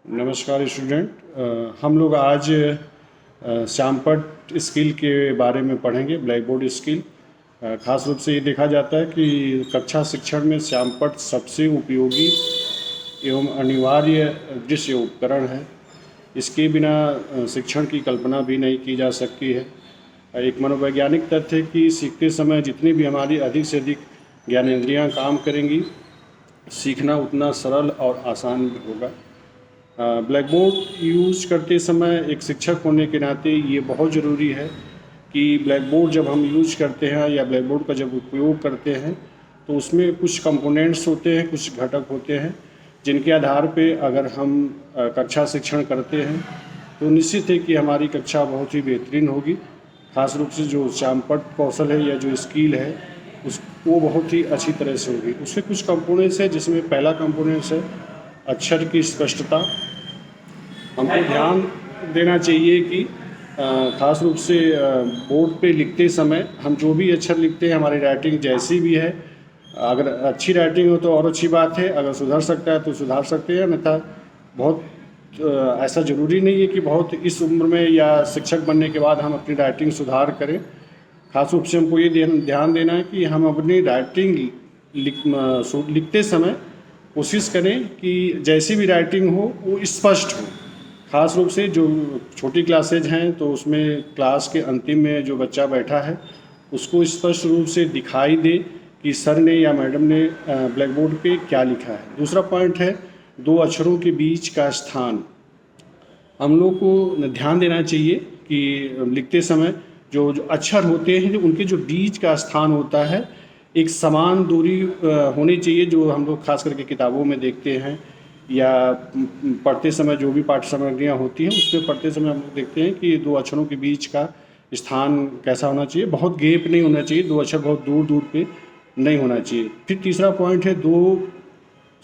नमस्कार स्टूडेंट। हम लोग आज श्यामपट्ट स्किल के बारे में पढ़ेंगे, ब्लैक बोर्ड स्किल। खास रूप से ये देखा जाता है कि कक्षा शिक्षण में श्यामपट्ट सबसे उपयोगी एवं अनिवार्य दृश्य उपकरण है। इसके बिना शिक्षण की कल्पना भी नहीं की जा सकती है। एक मनोवैज्ञानिक तथ्य है कि सीखते समय जितनी भी हमारी अधिक से अधिक ज्ञानेंद्रियां काम करेंगी, सीखना उतना सरल और आसान होगा। ब्लैक बोर्ड यूज़ करते समय एक शिक्षक होने के नाते ये बहुत ज़रूरी है कि ब्लैक बोर्ड जब हम यूज़ करते हैं या ब्लैक बोर्ड का जब उपयोग करते हैं तो उसमें कुछ कंपोनेंट्स होते हैं, कुछ घटक होते हैं जिनके आधार पे अगर हम कक्षा शिक्षण करते हैं तो निश्चित है कि हमारी कक्षा बहुत ही बेहतरीन होगी। खास रूप से जो श्यामपट्ट कौशल है या जो स्किल है वो बहुत ही अच्छी तरह से होगी। उसके कुछ कंपोनेंट्स है जिसमें पहला कंपोनेंट्स है अक्षर की स्पष्टता। हमको ध्यान देना चाहिए कि ख़ास रूप से बोर्ड पे लिखते समय हम जो भी अक्षर लिखते हैं, हमारी राइटिंग जैसी भी है, अगर अच्छी राइटिंग हो तो और अच्छी बात है, अगर सुधर सकता है तो सुधार सकते हैं, अन्यथा बहुत ऐसा ज़रूरी नहीं है कि बहुत इस उम्र में या शिक्षक बनने के बाद हम अपनी राइटिंग सुधार करें। खास रूप से हमको ये ध्यान देना है कि हम अपनी राइटिंग लिखते समय कोशिश करें कि जैसी भी राइटिंग हो वो स्पष्ट हो। खास रूप से जो छोटी क्लासेज हैं तो उसमें क्लास के अंतिम में जो बच्चा बैठा है उसको स्पष्ट रूप से दिखाई दे कि सर ने या मैडम ने ब्लैक बोर्ड पे क्या लिखा है। दूसरा पॉइंट है दो अक्षरों के बीच का स्थान। हम लोग को ध्यान देना चाहिए कि लिखते समय जो अक्षर होते हैं उनके जो बीच का स्थान होता है एक समान दूरी होनी चाहिए, जो हम लोग खास करके किताबों में देखते हैं या पढ़ते समय जो भी पाठ्य सामग्रियाँ होती हैं उस पर पढ़ते समय हम लोग देखते हैं कि दो अक्षरों के बीच का स्थान कैसा होना चाहिए। बहुत गैप नहीं होना चाहिए, दो अक्षर बहुत दूर दूर पे नहीं होना चाहिए। फिर तीसरा पॉइंट है दो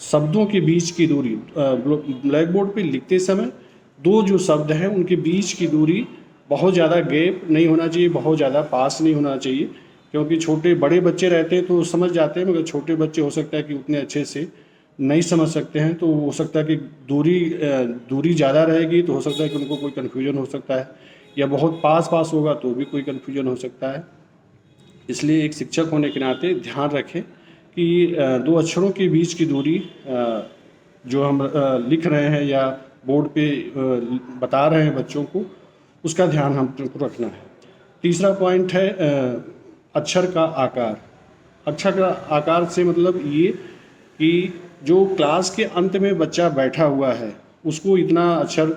शब्दों के बीच की दूरी। ब्लैक बोर्ड पे लिखते समय दो जो शब्द हैं उनके बीच की दूरी बहुत ज़्यादा गैप नहीं होना चाहिए, बहुत ज़्यादा पास नहीं होना चाहिए, क्योंकि छोटे बड़े बच्चे रहते हैं तो समझ जाते हैं, मगर छोटे बच्चे हो सकता है कि उतने अच्छे से नहीं समझ सकते हैं। तो हो सकता है कि दूरी ज़्यादा रहेगी तो हो सकता है कि उनको कोई कन्फ्यूजन हो सकता है, या बहुत पास पास होगा तो भी कोई कन्फ्यूजन हो सकता है। इसलिए एक शिक्षक होने के नाते ध्यान रखें कि दो अक्षरों के बीच की दूरी जो हम लिख रहे हैं या बोर्ड पे बता रहे हैं बच्चों को, उसका ध्यान हमको रखना है। तीसरा पॉइंट है अक्षर का आकार। अक्षर का आकार से मतलब ये कि जो क्लास के अंत में बच्चा बैठा हुआ है उसको इतना अक्षर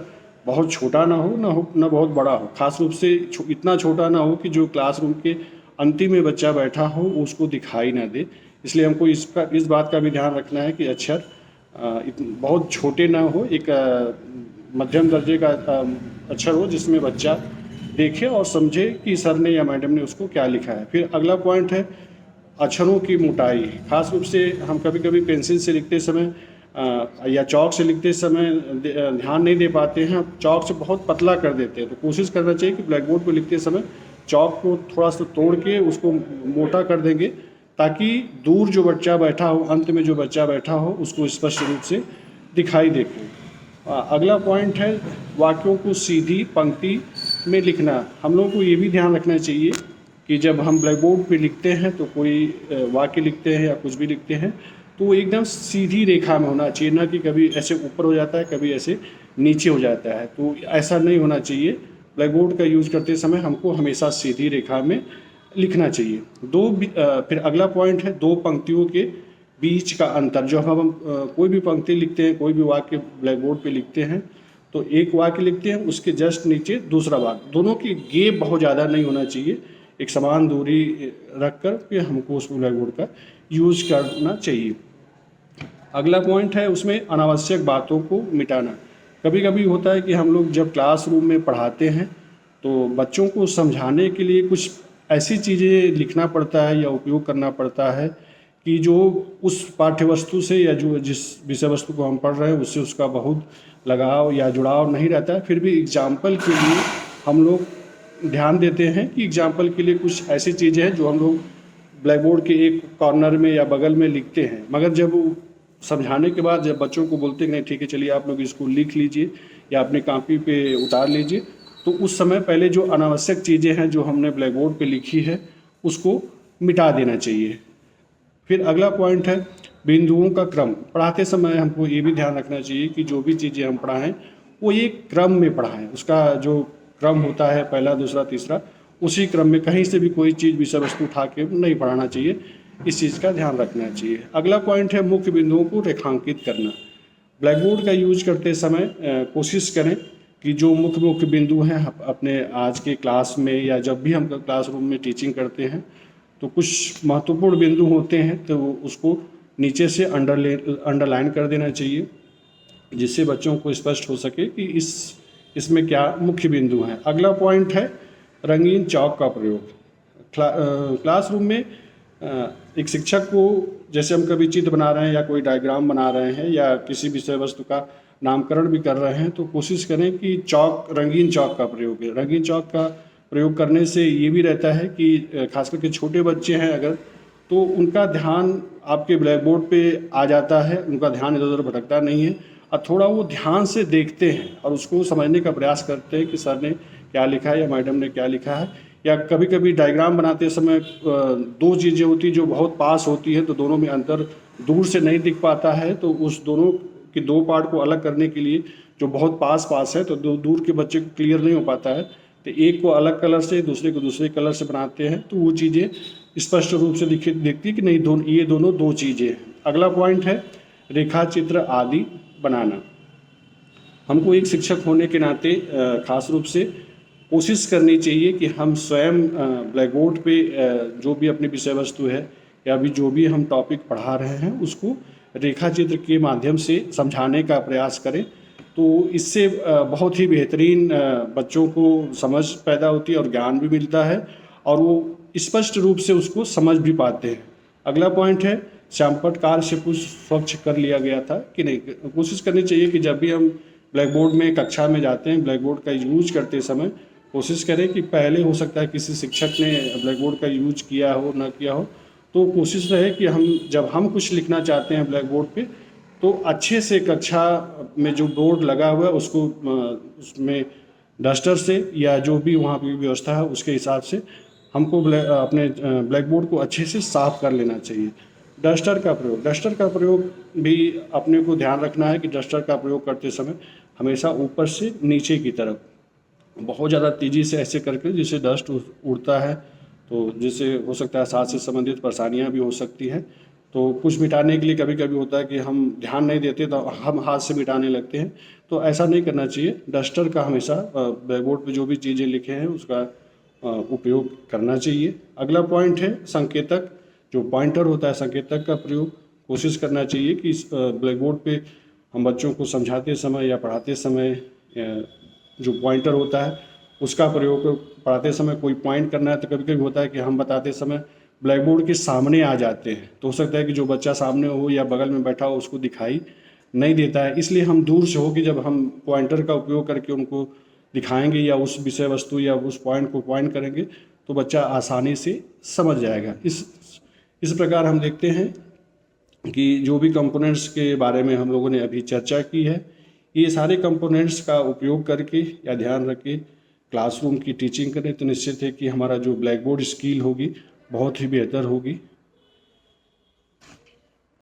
बहुत छोटा ना हो ना बहुत बड़ा हो। खास रूप से इतना छोटा ना हो कि जो क्लासरूम के अंतिम में बच्चा बैठा हो उसको दिखाई ना दे। इसलिए हमको इस बात का भी ध्यान रखना है कि अक्षर बहुत छोटे ना हो, एक मध्यम दर्जे का अक्षर हो जिसमें बच्चा देखे और समझे कि सर ने या मैडम ने उसको क्या लिखा है। फिर अगला पॉइंट है अक्षरों की मोटाई। खास रूप से हम कभी कभी पेंसिल से लिखते समय या चौक से लिखते समय ध्यान नहीं दे पाते हैं, चौक से बहुत पतला कर देते हैं। तो कोशिश करना चाहिए कि ब्लैक बोर्ड पर लिखते समय चौक को थोड़ा सा तोड़ के उसको मोटा कर देंगे ताकि दूर जो बच्चा बैठा हो, अंत में जो बच्चा बैठा हो उसको स्पष्ट रूप से दिखाई दे। अगला पॉइंट है वाक्यों को सीधी पंक्ति में लिखना। हम लोगों को ये भी ध्यान रखना चाहिए कि जब हम ब्लैक बोर्ड पे लिखते हैं तो कोई वाक्य लिखते हैं या कुछ भी लिखते हैं तो वो एकदम सीधी रेखा में होना चाहिए, ना कि कभी ऐसे ऊपर हो जाता है कभी ऐसे नीचे हो जाता है। तो ऐसा नहीं होना चाहिए। ब्लैक बोर्ड का यूज़ करते समय हमको हमेशा सीधी रेखा में लिखना चाहिए। फिर अगला पॉइंट है दो पंक्तियों के बीच का अंतर। जो हम कोई भी पंक्ति लिखते हैं, कोई भी वाक्य ब्लैक बोर्ड पे लिखते हैं तो एक वाक्य लिखते हैं उसके जस्ट नीचे दूसरा वाक्य, दोनों की गैप बहुत ज़्यादा नहीं होना चाहिए, एक समान दूरी रख कर के हमको उस ब्लैक बोर्ड का यूज़ करना चाहिए। अगला पॉइंट है उसमें अनावश्यक बातों को मिटाना। कभी कभी होता है कि हम लोग जब क्लासरूम में पढ़ाते हैं तो बच्चों को समझाने के लिए कुछ ऐसी चीज़ें लिखना पड़ता है या उपयोग करना पड़ता है कि जो उस पाठ्यवस्तु से या जो जिस विषय वस्तु को हम पढ़ रहे हैं उससे उसका बहुत लगाव या जुड़ाव नहीं रहता है। फिर भी एग्जाम्पल के लिए हम लोग ध्यान देते हैं कि एग्जाम्पल के लिए कुछ ऐसी चीज़ें हैं जो हम लोग ब्लैक बोर्ड के एक कॉर्नर में या बगल में लिखते हैं, मगर जब समझाने के बाद जब बच्चों को बोलते हैं कि नहीं ठीक है चलिए आप लोग इसको लिख लीजिए या अपनी कॉपी पे उतार लीजिए, तो उस समय पहले जो अनावश्यक चीज़ें हैं जो हमने ब्लैक बोर्ड पे लिखी है उसको मिटा देना चाहिए। फिर अगला पॉइंट है बिंदुओं का क्रम। पढ़ाते समय हमको ये भी ध्यान रखना चाहिए कि जो भी चीज़ें हम पढ़ाएं वो ये क्रम में पढ़ाएं। उसका जो क्रम होता है पहला दूसरा तीसरा, उसी क्रम में कहीं से भी कोई चीज़ विषय वस्तु उठा के नहीं पढ़ाना चाहिए। इस चीज़ का ध्यान रखना चाहिए। अगला पॉइंट है मुख्य बिंदुओं को रेखांकित करना। ब्लैक बोर्ड का यूज करते समय कोशिश करें कि जो मुख्य बिंदु हैं अपने आज के क्लास में या जब भी हम क्लासरूम में टीचिंग करते हैं तो कुछ महत्वपूर्ण बिंदु होते हैं तो उसको नीचे से अंडरलाइन कर देना चाहिए, जिससे बच्चों को स्पष्ट हो सके कि इसमें क्या मुख्य बिंदु हैं। अगला पॉइंट है रंगीन चौक का प्रयोग। क्लासरूम में एक शिक्षक को जैसे हम कभी चित्र बना रहे हैं या कोई डायग्राम बना रहे हैं या किसी विषय वस्तु का नामकरण भी कर रहे हैं तो कोशिश करें कि रंगीन चौक का प्रयोग है। रंगीन चौक का प्रयोग करने से ये भी रहता है कि खास करके छोटे बच्चे हैं अगर, तो उनका ध्यान आपके ब्लैक बोर्ड पे आ जाता है, उनका ध्यान इधर उधर भटकता नहीं है और थोड़ा वो ध्यान से देखते हैं और उसको समझने का प्रयास करते हैं कि सर ने क्या लिखा है या मैडम ने क्या लिखा है। या कभी कभी डायग्राम बनाते समय दो चीज़ें होती हैं जो बहुत पास होती है तो दोनों में अंतर दूर से नहीं दिख पाता है, तो उस दोनों के दो पार्ट को अलग करने के लिए जो बहुत पास है तो दूर के बच्चे को क्लियर नहीं हो पाता है, तो एक को अलग कलर से दूसरे को दूसरे कलर से बनाते हैं तो वो चीज़ें स्पष्ट रूप से दिखती कि नहीं ये दोनों दो चीज़ें हैं। अगला पॉइंट है रेखा चित्र आदि बनाना। हमको एक शिक्षक होने के नाते खास रूप से कोशिश करनी चाहिए कि हम स्वयं ब्लैक बोर्ड पे जो भी अपनी विषय वस्तु है या भी जो भी हम टॉपिक पढ़ा रहे हैं उसको रेखा चित्र के माध्यम से समझाने का प्रयास करें, तो इससे बहुत ही बेहतरीन बच्चों को समझ पैदा होती है और ज्ञान भी मिलता है और वो स्पष्ट रूप से उसको समझ भी पाते हैं। अगला पॉइंट है श्यामपट्ट कार्य से कुछ स्वच्छ कर लिया गया था कि नहीं। कोशिश करनी चाहिए कि जब भी हम ब्लैक बोर्ड में कक्षा में जाते हैं ब्लैक बोर्ड का यूज करते समय कोशिश करें कि पहले हो सकता है किसी शिक्षक ने ब्लैक बोर्ड का यूज किया हो ना किया हो, तो कोशिश रहे कि जब हम कुछ लिखना चाहते हैं ब्लैक बोर्ड पे तो अच्छे से कक्षा में जो बोर्ड लगा हुआ है उसको उसमें डस्टर से या जो भी वहाँ की व्यवस्था है उसके हिसाब से हमको अपने ब्लैक बोर्ड को अच्छे से साफ कर लेना चाहिए। डस्टर का प्रयोग भी अपने को ध्यान रखना है कि डस्टर का प्रयोग करते समय हमेशा ऊपर से नीचे की तरफ बहुत ज़्यादा तेज़ी से ऐसे करके जिससे डस्ट उड़ता है तो जिससे हो सकता है सांस से संबंधित परेशानियां भी हो सकती है। तो कुछ मिटाने के लिए कभी कभी होता है कि हम ध्यान नहीं देते तो हम हाथ से मिटाने लगते हैं, तो ऐसा नहीं करना चाहिए। डस्टर का हमेशा ब्लैक बोर्ड पर जो भी चीज़ें लिखे हैं उसका उपयोग करना चाहिए। अगला पॉइंट है संकेतक, जो पॉइंटर होता है संकेतक का प्रयोग कोशिश करना चाहिए कि ब्लैक बोर्ड पे हम बच्चों को समझाते समय या पढ़ाते समय जो पॉइंटर होता है उसका प्रयोग पढ़ाते समय कोई पॉइंट करना है तो कभी कभी होता है कि हम बताते समय ब्लैक बोर्ड के सामने आ जाते हैं तो हो सकता है कि जो बच्चा सामने हो या बगल में बैठा हो उसको दिखाई नहीं देता है, इसलिए हम दूर से हो कि जब हम पॉइंटर का उपयोग करके उनको दिखाएंगे या उस विषय वस्तु या उस पॉइंट को पॉइंट करेंगे तो बच्चा आसानी से समझ जाएगा। इस प्रकार हम देखते हैं कि जो भी कंपोनेंट्स के बारे में हम लोगों ने अभी चर्चा की है ये सारे कंपोनेंट्स का उपयोग करके या ध्यान रख के क्लासरूम की टीचिंग करें तो निश्चित है कि हमारा जो ब्लैक बोर्ड स्किल होगी बहुत ही बेहतर होगी।